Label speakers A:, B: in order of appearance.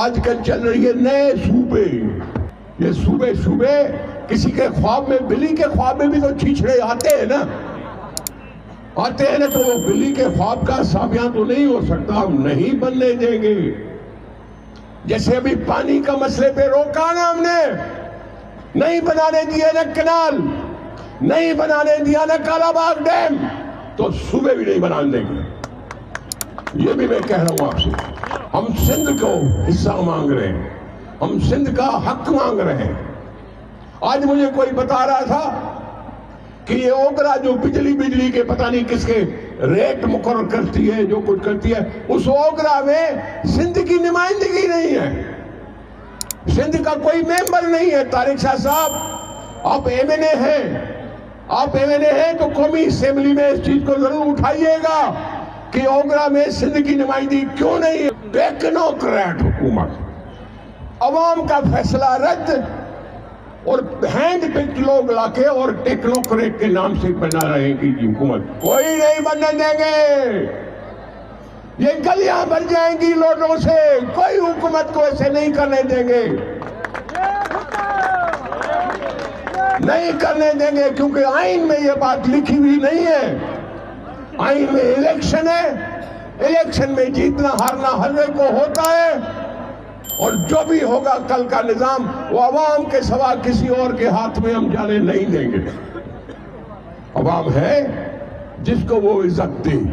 A: آج کل چل رہی ہے نئے صوبے. یہ صوبے کسی کے خواب میں, بلی کے خواب میں بھی تو چھیچڑے آتے ہیں نا, تو وہ بلی کے خواب کا سامیاں تو نہیں ہو سکتا, ہم نہیں بننے دیں گے. جیسے ابھی پانی کا مسئلے پہ روکا نا ہم نے, نہیں بنانے دیا نا کینال, نہیں بنانے دیا نا کالا باغ ڈیم, تو صوبے بھی نہیں بنانے دیں گے. یہ بھی میں کہہ رہا ہوں آپ سے. ہم سندھ کو حصہ مانگ رہے ہیں, ہم سندھ کا حق مانگ رہے ہیں. آج مجھے کوئی بتا رہا تھا کہ یہ اوگرا جو بجلی کے پتہ نہیں کس کے ریٹ مقرر کرتی ہے, جو کچھ کرتی ہے, اس اوگرا میں سندھ کی نمائندگی نہیں ہے, سندھ کا کوئی ممبر نہیں ہے. طارق شاہ صاحب آپ ایم این اے ہیں, آپ ایم این اے ہیں تو قومی اسمبلی میں اس چیز کو ضرور اٹھائیے گا کہ اوگرا میں سندھ کی نمائندگی کیوں نہیں ہے. ٹیکنوکریٹ حکومت, عوام کا فیصلہ رد, اور ہینڈ پک لوگ لا کے اور ٹیکنوکریٹ کے نام سے بنا رہے ہیں کہ حکومت کوئی نہیں بننے دیں گے. یہ گلیاں بھر جائیں گی لوٹوں سے, کوئی حکومت کو ایسے نہیں کرنے دیں گے, نہیں کرنے دیں گے, کیونکہ آئین میں یہ بات لکھی ہوئی نہیں ہے. آئین میں الیکشن ہے, الیکشن میں جیتنا ہارنا ہر ایک کو ہوتا ہے, اور جو بھی ہوگا کل کا نظام وہ عوام کے سوا کسی اور کے ہاتھ میں ہم جانے نہیں دیں گے. عوام ہے جس کو وہ عزت دے.